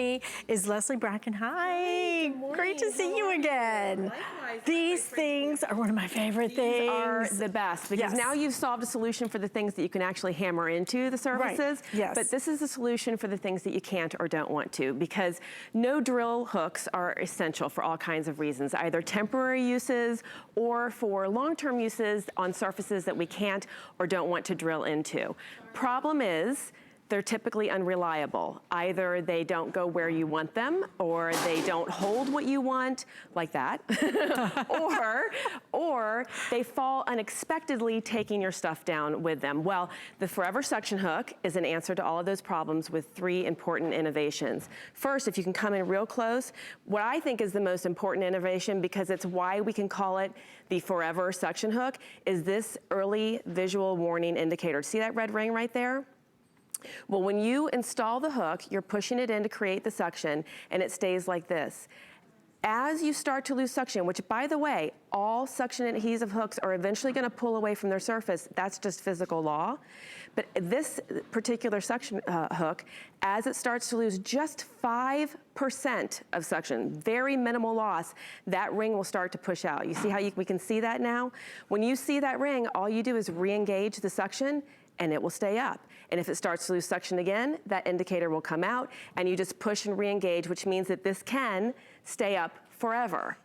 Is Leslie Bracken. Hi, great to see you again. Likewise. These things are one of my favorite things. These are the best because now you've solved a solution for the things that you can actually hammer into the surfaces. Right. Yes. But this is a solution for the things that you can't or don't want to, because no drill hooks are essential for all kinds of reasons, either temporary uses or for long-term uses on surfaces that we can't or don't want to drill into. Problem is, they're typically unreliable. Either they don't go where you want them, or they don't hold what you want, like that, or they fall unexpectedly, taking your stuff down with them. Well, the Forever Suction Hook is an answer to all of those problems with 3 important innovations. First, if you can come in real close, what I think is the most important innovation, because it's why we can call it the Forever Suction Hook, is this early visual warning indicator. See that red ring right there? Well, when you install the hook, you're pushing it in to create the suction, and it stays like this. As you start to lose suction, which, by the way, all suction adhesive hooks are eventually going to pull away from their surface. That's just physical law. But this particular suction hook, as it starts to lose just 5% of suction, very minimal loss, that ring will start to push out. You see how we can see that now? When you see that ring, all you do is re-engage the suction, and it will stay up. And if it starts to lose suction again, that indicator will come out, and you just push and re-engage, which means that this can stay up forever.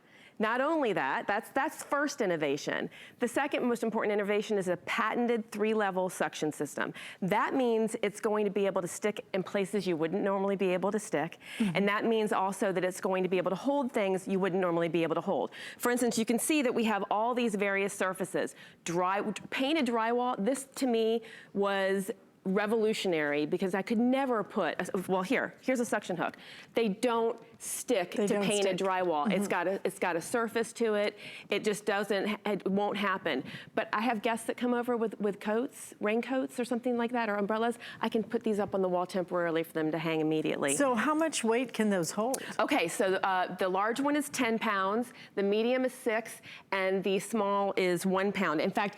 Not only that, that's first innovation. The second most important innovation is a patented 3-level suction system. That means it's going to be able to stick in places you wouldn't normally be able to stick. And that means also that it's going to be able to hold things you wouldn't normally be able to hold. For instance, you can see that we have all these various surfaces. Painted drywall, this to me was revolutionary, because I could never put, well, here's a suction hook. They don't stick to painted drywall. It's got a surface to it. It just it won't happen. But I have guests that come over with coats, raincoats or something like that, or umbrellas. I can put these up on the wall temporarily for them to hang immediately. So how much weight can those hold? Okay, so the large one is 10 pounds, the medium is 6, and the small is 1 pound. In fact,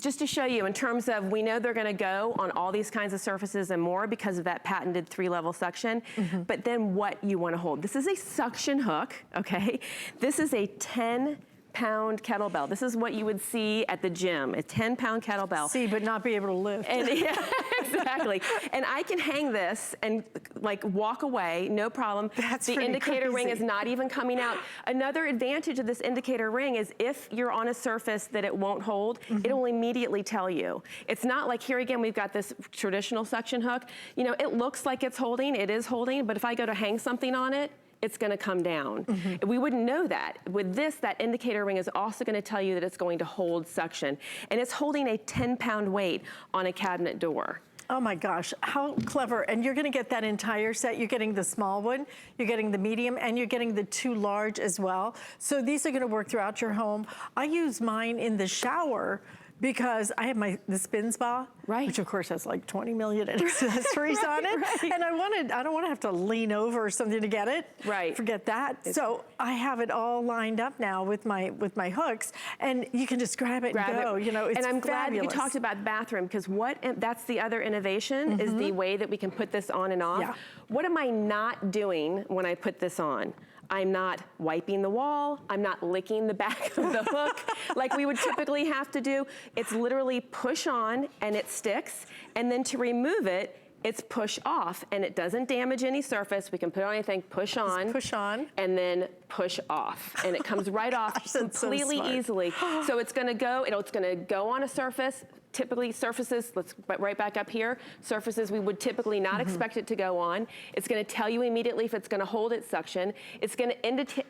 just to show you, in terms of, we know they're gonna go on all these kinds of surfaces and more because of that patented 3-level suction, but then what you wanna hold. This is a suction hook, okay? This is a 10-pound kettlebell. This is what you would see at the gym, a 10-pound kettlebell. See, but not be able to lift. And, yeah, exactly. And I can hang this and like walk away, no problem. That's the indicator crazy. ring is not even coming out. Another advantage of this indicator ring is if you're on a surface that it won't hold, it'll immediately tell you. It's not like, here again, we've got this traditional suction hook. You know, it looks like it's holding, it is holding, but if I go to hang something on it, it's gonna come down. We wouldn't know that. With this, that indicator ring is also gonna tell you that it's going to hold suction. And it's holding a 10-pound weight on a cabinet door. Oh my gosh, how clever. And you're gonna get that entire set. You're getting the small one, you're getting the medium, and you're getting the 2 large as well. So these are gonna work throughout your home. I use mine in the shower because I have the spin spa, which of course has like 20 million accessories on it. And I don't want to have to lean over or something to get it. Forget that. So I have it all lined up now with my hooks, and you can just grab it and go. You know, it's And I'm fabulous. glad you talked about bathroom, because that's the other innovation, is the way that we can put this on and off. What am I not doing when I put this on? I'm not wiping the wall. I'm not licking the back of the hook like we would typically have to do. It's literally push on and it sticks. And then to remove it, it's push off, and it doesn't damage any surface. We can put on anything, push on. Just push on. And then push off. And it comes right off completely easily. So it's gonna go, it's gonna go on a surface. Typically surfaces, let's right back up here, surfaces we would typically not expect it to go on. It's gonna tell you immediately if it's gonna hold its suction. It's gonna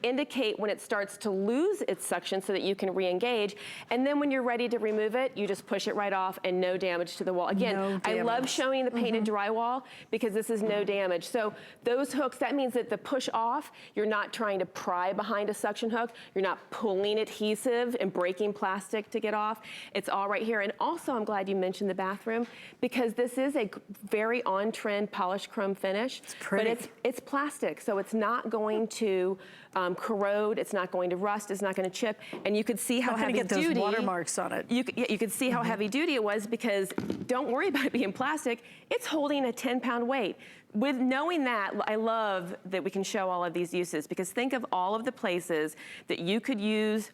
indicate when it starts to lose its suction so that you can re-engage. And then when you're ready to remove it, you just push it right off, and no damage to the wall. Again, I love showing the painted drywall because this is no damage. So those hooks, that means that the push off, you're not trying to pry behind a suction hook. You're not pulling adhesive and breaking plastic to get off. It's all right here. And also, also, I'm glad you mentioned the bathroom, because this is a very on-trend polished chrome finish. It's pretty. But it's plastic, so it's not going to corrode, it's not going to rust, it's not going to chip, and you could see how heavy get those duty. watermarks on it. You could see how heavy duty it was, because don't worry about it being plastic, it's holding a 10-pound weight. With knowing that, I love that we can show all of these uses, because think of all of the places that you could use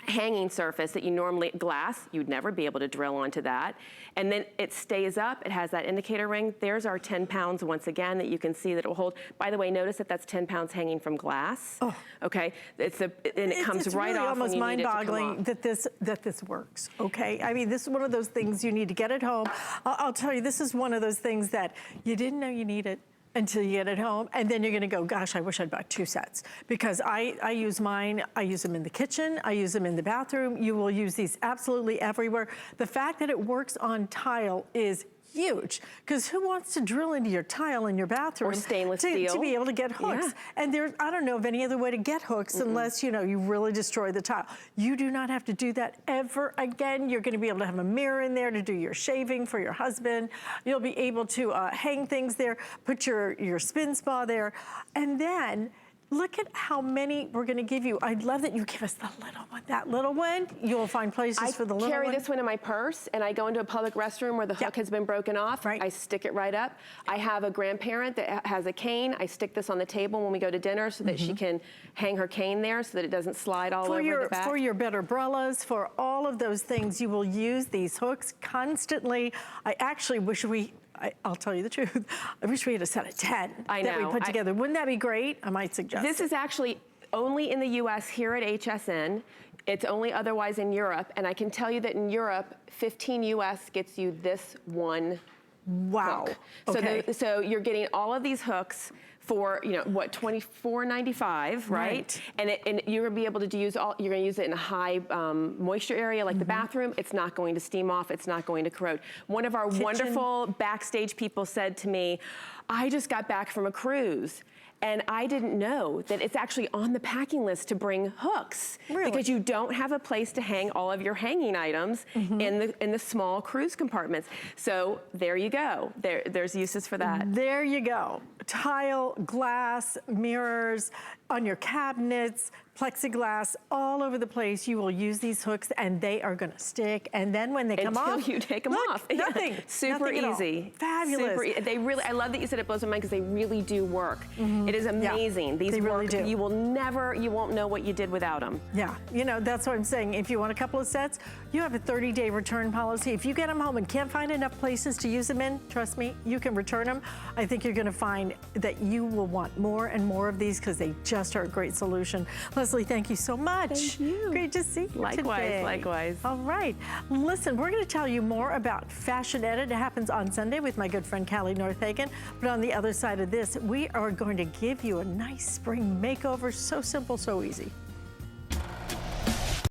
hanging surface that you normally, glass, you'd never be able to drill onto that. And then it stays up, it has that indicator ring. There's our 10 pounds once again that you can see that it will hold. By the way, notice that that's 10 pounds hanging from glass. Oh. Okay, and it comes right off when you need it to come off. It's really almost mind-boggling that this works, okay? I mean, this is one of those things you need to get at home. I'll tell you, this is one of those things that you didn't know you needed until you get it home, and then you're gonna go, gosh, I wish I'd bought 2 sets. Because I use mine, I use them in the kitchen, I use them in the bathroom. You will use these absolutely everywhere. The fact that it works on tile is huge, because who wants to drill into your tile in your bathroom or stainless steel to be able to get hooks? Yeah. And I don't know of any other way to get hooks unless you really destroy the tile. You do not have to do that ever again. You're going to be able to have a mirror in there to do your shaving for your husband. You'll be able to hang things there, put your spin spa there, and then look at how many we're going to give you. I'd love that you give us the little one. That little one, you'll find places for the little one. I carry this one in my purse, and I go into a public restroom where the hook has been broken off. Right. I stick it right up. I have a grandparent that has a cane. I stick this on the table when we go to dinner so that she can hang her cane there so that it doesn't slide all over the back. For your better umbrellas, for all of those things, you will use these hooks constantly. I actually wish I'll tell you the truth. I wish we had a set of 10 that we put together. Wouldn't that be great? I might suggest This is actually only in the US here at HSN. It's only otherwise in Europe. And I can tell you that in Europe, 15 US gets you this one hook. Okay. So you're getting all of these hooks for, what, $24.95, right? And you're gonna be able to use you're gonna use it in a high moisture area like the bathroom. It's not going to steam off, it's not going to corrode. One of our wonderful backstage people said to me, I just got back from a cruise, and I didn't know that it's actually on the packing list to bring hooks. Really? Because you don't have a place to hang all of your hanging items in the small cruise compartments. So there you go. There's uses for that. There you go. Tile, glass, mirrors, on your cabinets, plexiglass, all over the place. You will use these hooks, and they are gonna stick. And then when they come off, until you take them off. Nothing. Super nothing easy. Fabulous. I love that you said it blows my mind, because they really do work. It is amazing. These really work. do. You won't know what you did without them. Yeah, that's what I'm saying. If you want a couple of sets, you have a 30-day return policy. If you get them home and can't find enough places to use them in, trust me, you can return them. I think you're gonna find that you will want more and more of these, because they just are a great solution. Leslie, thank you so much. Thank you. Great to see you today. Likewise. All right. Listen, we're going to tell you more about Fashion Edit. It happens on Sunday with my good friend Callie Northagen. But on the other side of this, we are going to give you a nice spring makeover. So simple, so easy.